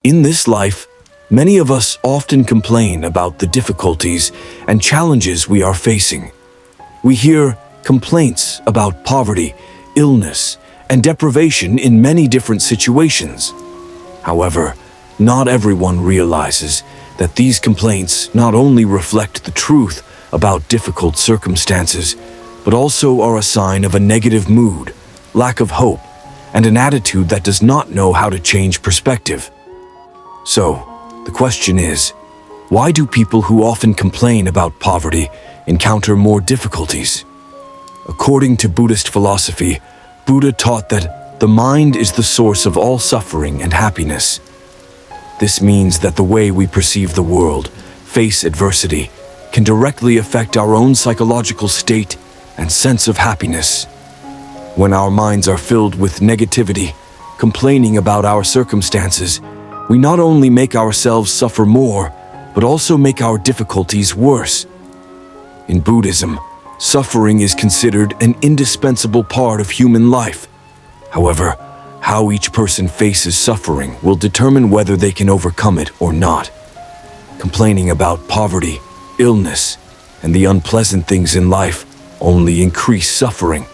In this life, many of us often complain about the difficulties and challenges we are facing. We hear complaints about poverty, illness, and deprivation in many different situations. However, not everyone realizes that these complaints not only reflect the truth about difficult circumstances, but also are a sign of a negative mood, lack of hope, and an attitude that does not know how to change perspective. So, the question is, why do people who often complain about poverty encounter more difficulties? According to Buddhist philosophy, Buddha taught that the mind is the source of all suffering and happiness. This means that the way we perceive the world, face adversity, can directly affect our own psychological state and sense of happiness. When our minds are filled with negativity, complaining about our circumstances, we not only make ourselves suffer more, but also make our difficulties worse. In Buddhism, suffering is considered an indispensable part of human life. However, how each person faces suffering will determine whether they can overcome it or not. Complaining about poverty, illness, and the unpleasant things in life only increase suffering,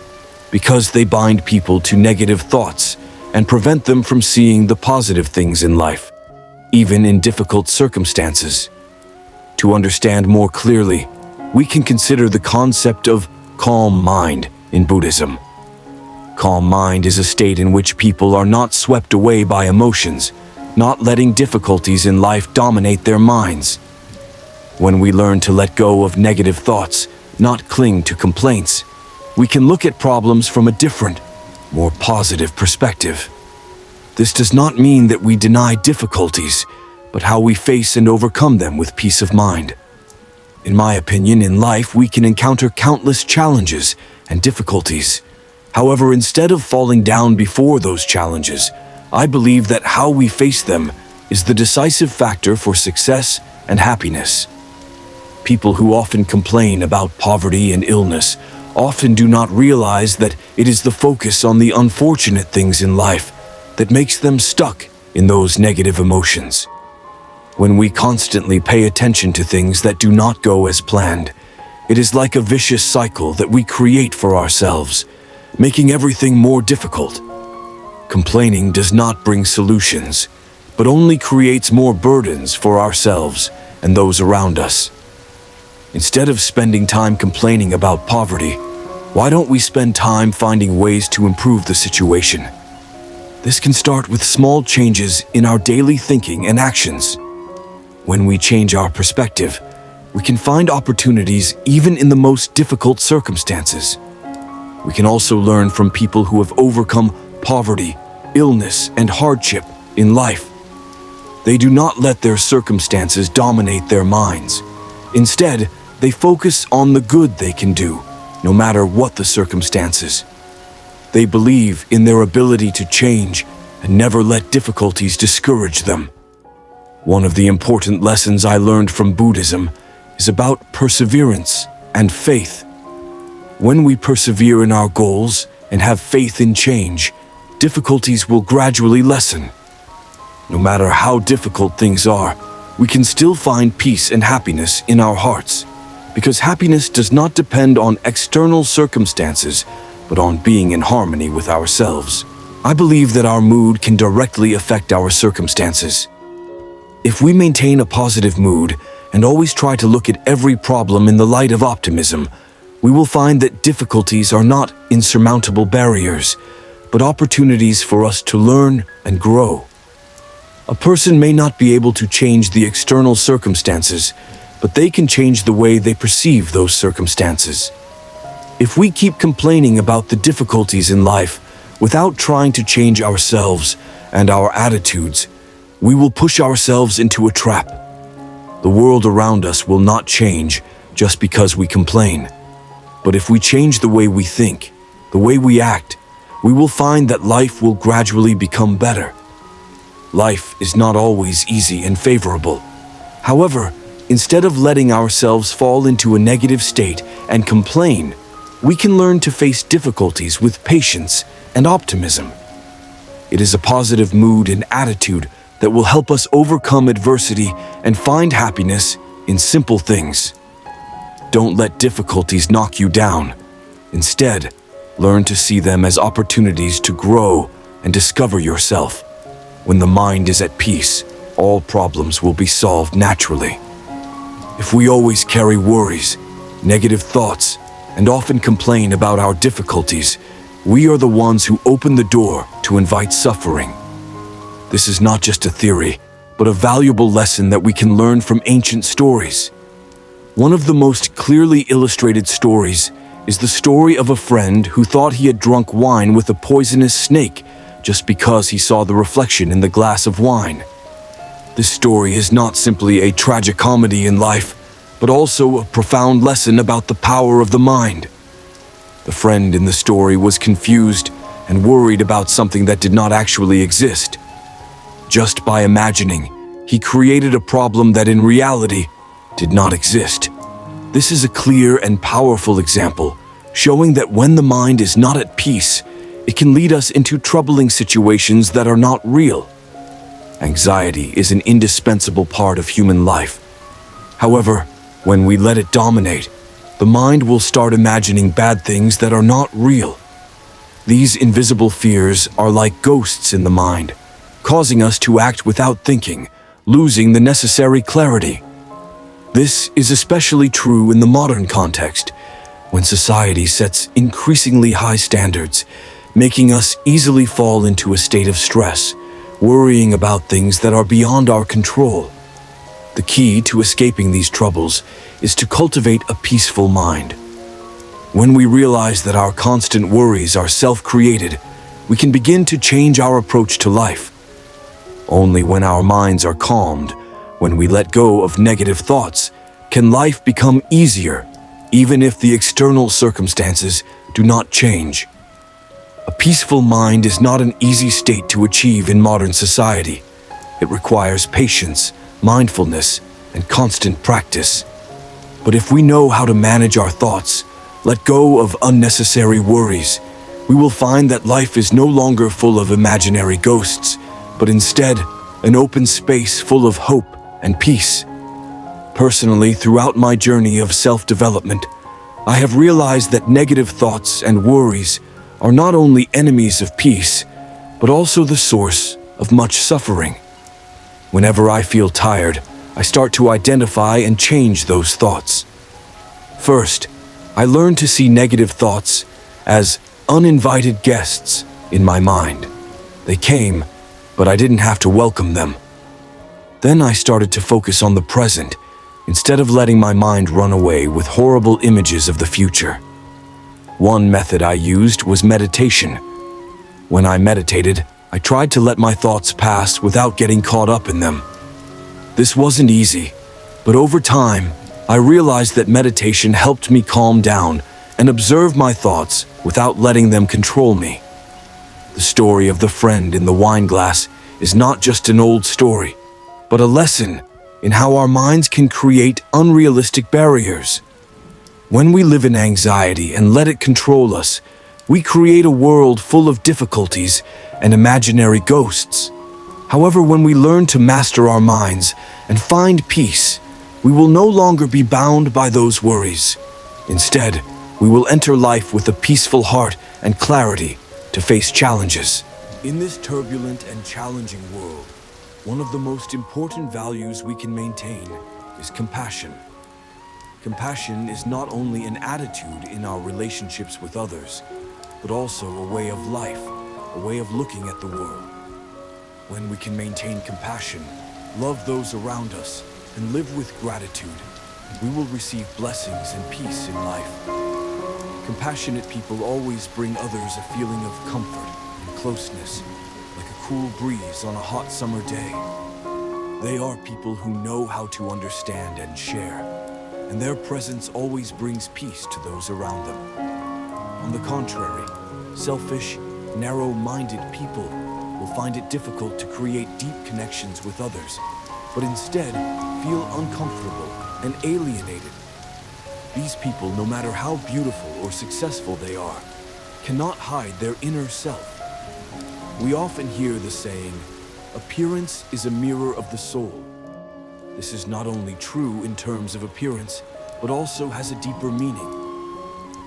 because they bind people to negative thoughts and prevent them from seeing the positive things in life, even in difficult circumstances. To understand more clearly, we can consider the concept of calm mind in Buddhism. Calm mind is a state in which people are not swept away by emotions, not letting difficulties in life dominate their minds. When we learn to let go of negative thoughts, not cling to complaints, we can look at problems from a different, more positive perspective. This does not mean that we deny difficulties, but how we face and overcome them with peace of mind. In my opinion, in life we can encounter countless challenges and difficulties. However, instead of falling down before those challenges, I believe that how we face them is the decisive factor for success and happiness. People who often complain about poverty and illness often do not realize that it is the focus on the unfortunate things in life that makes them stuck in those negative emotions. When we constantly pay attention to things that do not go as planned, it is like a vicious cycle that we create for ourselves, making everything more difficult. Complaining does not bring solutions, but only creates more burdens for ourselves and those around us. Instead of spending time complaining about poverty, why don't we spend time finding ways to improve the situation? This can start with small changes in our daily thinking and actions. When we change our perspective, we can find opportunities even in the most difficult circumstances. We can also learn from people who have overcome poverty, illness, and hardship in life. They do not let their circumstances dominate their minds. Instead, they focus on the good they can do, no matter what the circumstances. They believe in their ability to change and never let difficulties discourage them. One of the important lessons I learned from Buddhism is about perseverance and faith. When we persevere in our goals and have faith in change, difficulties will gradually lessen. No matter how difficult things are, we can still find peace and happiness in our hearts, because happiness does not depend on external circumstances, but on being in harmony with ourselves. I believe that our mood can directly affect our circumstances. If we maintain a positive mood and always try to look at every problem in the light of optimism, we will find that difficulties are not insurmountable barriers, but opportunities for us to learn and grow. A person may not be able to change the external circumstances, but they can change the way they perceive those circumstances. If we keep complaining about the difficulties in life without trying to change ourselves and our attitudes, we will push ourselves into a trap. The world around us will not change just because we complain. But if we change the way we think, the way we act, we will find that life will gradually become better. Life is not always easy and favorable. However, instead of letting ourselves fall into a negative state and complain, we can learn to face difficulties with patience and optimism. It is a positive mood and attitude that will help us overcome adversity and find happiness in simple things. Don't let difficulties knock you down. Instead, learn to see them as opportunities to grow and discover yourself. When the mind is at peace, all problems will be solved naturally. If we always carry worries, negative thoughts, and often complain about our difficulties, we are the ones who open the door to invite suffering. This is not just a theory, but a valuable lesson that we can learn from ancient stories. One of the most clearly illustrated stories is the story of a friend who thought he had drunk wine with a poisonous snake just because he saw the reflection in the glass of wine. This story is not simply a tragic comedy in life, but also a profound lesson about the power of the mind. The friend in the story was confused and worried about something that did not actually exist. Just by imagining, he created a problem that in reality did not exist. This is a clear and powerful example, showing that when the mind is not at peace, it can lead us into troubling situations that are not real. Anxiety is an indispensable part of human life. However, when we let it dominate, the mind will start imagining bad things that are not real. These invisible fears are like ghosts in the mind, causing us to act without thinking, losing the necessary clarity. This is especially true in the modern context, when society sets increasingly high standards, making us easily fall into a state of stress, worrying about things that are beyond our control. The key to escaping these troubles is to cultivate a peaceful mind. When we realize that our constant worries are self-created, we can begin to change our approach to life. Only when our minds are calmed, when we let go of negative thoughts, can life become easier, even if the external circumstances do not change. A peaceful mind is not an easy state to achieve in modern society. It requires patience, mindfulness, and constant practice. But if we know how to manage our thoughts, let go of unnecessary worries, we will find that life is no longer full of imaginary ghosts, but instead an open space full of hope and peace. Personally, throughout my journey of self-development, I have realized that negative thoughts and worries are not only enemies of peace, but also the source of much suffering. Whenever I feel tired, I start to identify and change those thoughts. First, I learn to see negative thoughts as uninvited guests in my mind. They came, but I didn't have to welcome them. Then I started to focus on the present, instead of letting my mind run away with horrible images of the future. One method I used was meditation. When I meditated, I tried to let my thoughts pass without getting caught up in them. This wasn't easy, but over time, I realized that meditation helped me calm down and observe my thoughts without letting them control me. The story of the friend in the wine glass is not just an old story, but a lesson in how our minds can create unrealistic barriers. When we live in anxiety and let it control us, we create a world full of difficulties and imaginary ghosts. However, when we learn to master our minds and find peace, we will no longer be bound by those worries. Instead, we will enter life with a peaceful heart and clarity to face challenges. In this turbulent and challenging world, one of the most important values we can maintain is compassion. Compassion is not only an attitude in our relationships with others, but also a way of life, a way of looking at the world. When we can maintain compassion, love those around us, and live with gratitude, we will receive blessings and peace in life. Compassionate people always bring others a feeling of comfort and closeness, like a cool breeze on a hot summer day. They are people who know how to understand and share, and their presence always brings peace to those around them. On the contrary, selfish, narrow-minded people will find it difficult to create deep connections with others, but instead feel uncomfortable and alienated. These people, no matter how beautiful or successful they are, cannot hide their inner self. We often hear the saying, appearance is a mirror of the soul. This is not only true in terms of appearance, but also has a deeper meaning.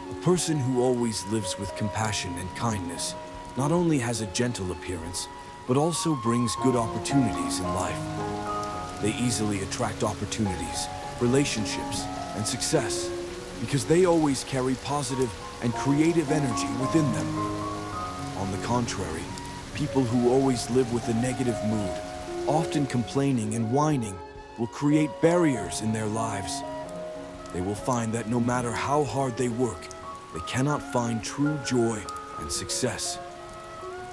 A person who always lives with compassion and kindness not only has a gentle appearance, but also brings good opportunities in life. They easily attract opportunities, relationships, and success because they always carry positive and creative energy within them. On the contrary, people who always live with a negative mood, often complaining and whining, will create barriers in their lives. They will find that no matter how hard they work, they cannot find true joy and success.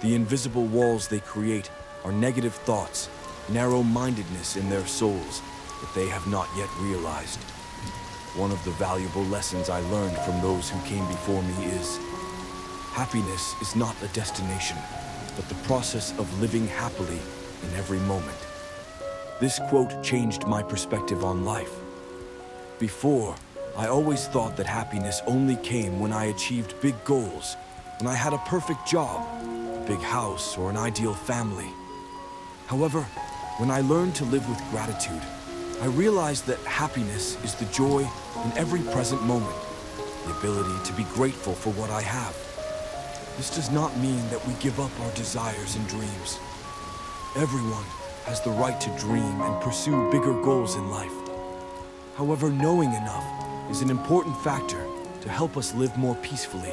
The invisible walls they create are negative thoughts, narrow-mindedness in their souls that they have not yet realized. One of the valuable lessons I learned from those who came before me is, happiness is not a destination, but the process of living happily in every moment. This quote changed my perspective on life. Before, I always thought that happiness only came when I achieved big goals, when I had a perfect job, a big house, or an ideal family. However, when I learned to live with gratitude, I realized that happiness is the joy in every present moment, the ability to be grateful for what I have. This does not mean that we give up our desires and dreams. Everyone has the right to dream and pursue bigger goals in life. However, knowing enough is an important factor to help us live more peacefully,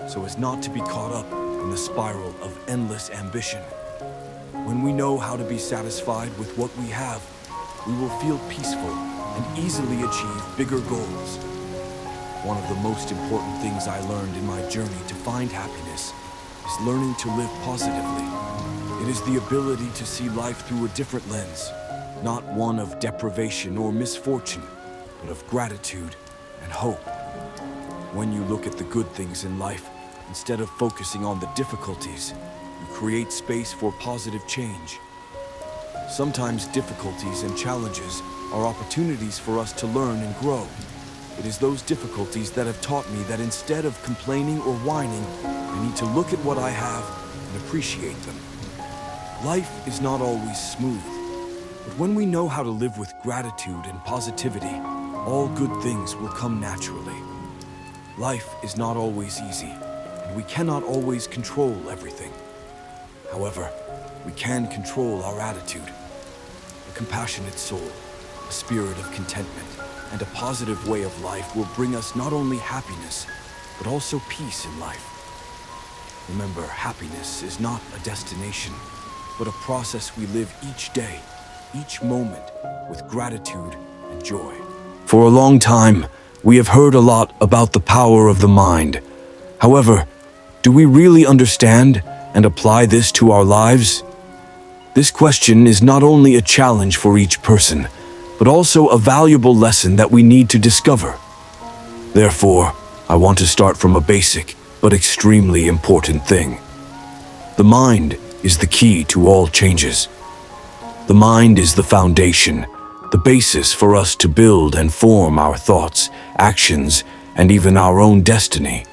so as not to be caught up in the spiral of endless ambition. When we know how to be satisfied with what we have, we will feel peaceful and easily achieve bigger goals. One of the most important things I learned in my journey to find happiness is learning to live positively. It is the ability to see life through a different lens, not one of deprivation or misfortune, but of gratitude and hope. When you look at the good things in life, instead of focusing on the difficulties, you create space for positive change. Sometimes difficulties and challenges are opportunities for us to learn and grow. It is those difficulties that have taught me that instead of complaining or whining, I need to look at what I have and appreciate them. Life is not always smooth, but when we know how to live with gratitude and positivity, all good things will come naturally. Life is not always easy, and we cannot always control everything. However, we can control our attitude. A compassionate soul, a spirit of contentment, and a positive way of life will bring us not only happiness, but also peace in life. Remember, happiness is not a destination, but a process we live each day, each moment, with gratitude and joy. For a long time, we have heard a lot about the power of the mind. However, do we really understand and apply this to our lives? This question is not only a challenge for each person, but also a valuable lesson that we need to discover. Therefore, I want to start from a basic but extremely important thing. The mind is the key to all changes. The mind is the foundation, the basis for us to build and form our thoughts, actions, and even our own destiny.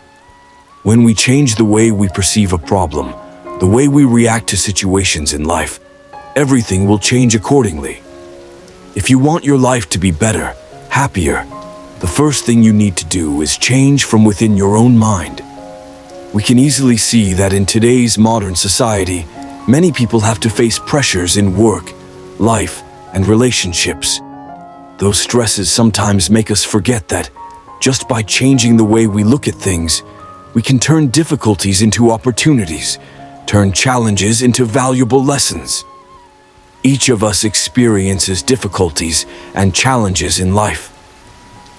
When we change the way we perceive a problem, the way we react to situations in life, everything will change accordingly. If you want your life to be better, happier, the first thing you need to do is change from within your own mind. We can easily see that in today's modern society, many people have to face pressures in work, life, and relationships. Those stresses sometimes make us forget that, just by changing the way we look at things, we can turn difficulties into opportunities, turn challenges into valuable lessons. Each of us experiences difficulties and challenges in life.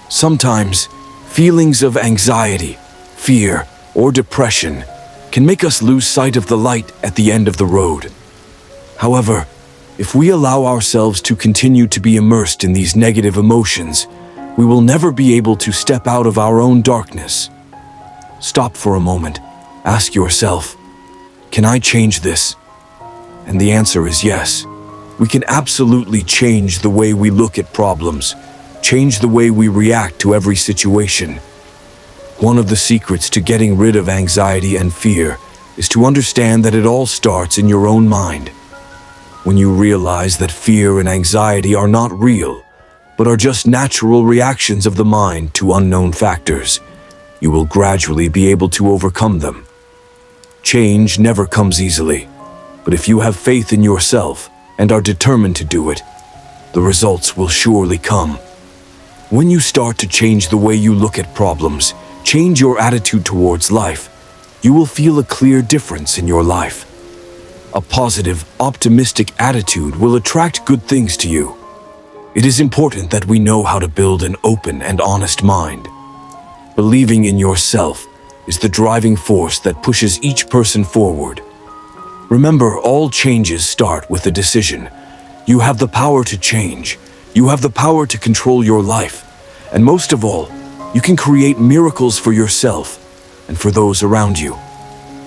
Sometimes, feelings of anxiety, fear, or depression can make us lose sight of the light at the end of the road. However, if we allow ourselves to continue to be immersed in these negative emotions, we will never be able to step out of our own darkness. Stop for a moment. Ask yourself, can I change this? And the answer is yes. We can absolutely change the way we look at problems, change the way we react to every situation. One of the secrets to getting rid of anxiety and fear is to understand that it all starts in your own mind. When you realize that fear and anxiety are not real, but are just natural reactions of the mind to unknown factors, you will gradually be able to overcome them. Change never comes easily, but if you have faith in yourself and are determined to do it, the results will surely come. When you start to change the way you look at problems, change your attitude towards life, you will feel a clear difference in your life. A positive, optimistic attitude will attract good things to you. It is important that we know how to build an open and honest mind. Believing in yourself is the driving force that pushes each person forward. Remember, all changes start with a decision. You have the power to change. You have the power to control your life. And most of all, you can create miracles for yourself and for those around you.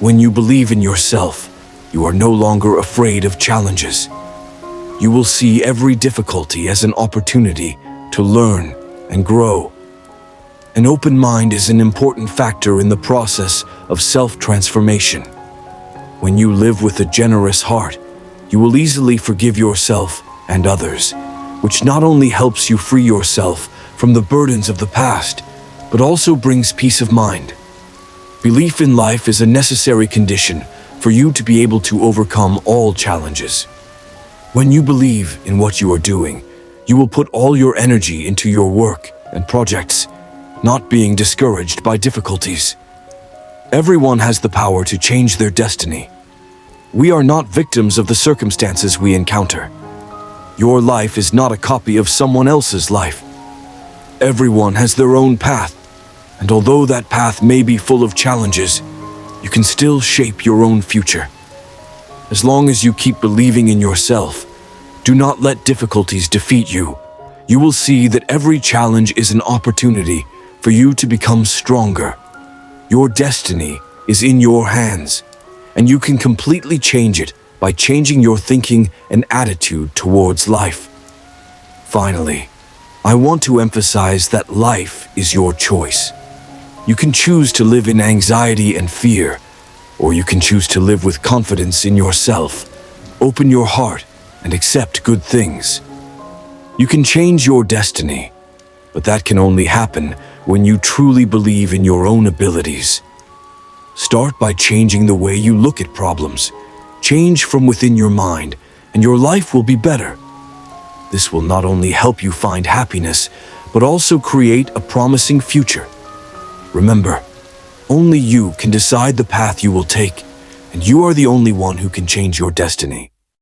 When you believe in yourself, you are no longer afraid of challenges. You will see every difficulty as an opportunity to learn and grow. An open mind is an important factor in the process of self-transformation. When you live with a generous heart, you will easily forgive yourself and others, which not only helps you free yourself from the burdens of the past, but also brings peace of mind. Belief in life is a necessary condition for you to be able to overcome all challenges. When you believe in what you are doing, you will put all your energy into your work and projects, not being discouraged by difficulties. Everyone has the power to change their destiny. We are not victims of the circumstances we encounter. Your life is not a copy of someone else's life. Everyone has their own path, and although that path may be full of challenges, you can still shape your own future. As long as you keep believing in yourself, do not let difficulties defeat you. You will see that every challenge is an opportunity for you to become stronger. Your destiny is in your hands, and you can completely change it by changing your thinking and attitude towards life. Finally, I want to emphasize that life is your choice. You can choose to live in anxiety and fear, or you can choose to live with confidence in yourself. Open your heart and accept good things. You can change your destiny, but that can only happen when you truly believe in your own abilities. Start by changing the way you look at problems. Change from within your mind, and your life will be better. This will not only help you find happiness, but also create a promising future. Remember, only you can decide the path you will take, and you are the only one who can change your destiny.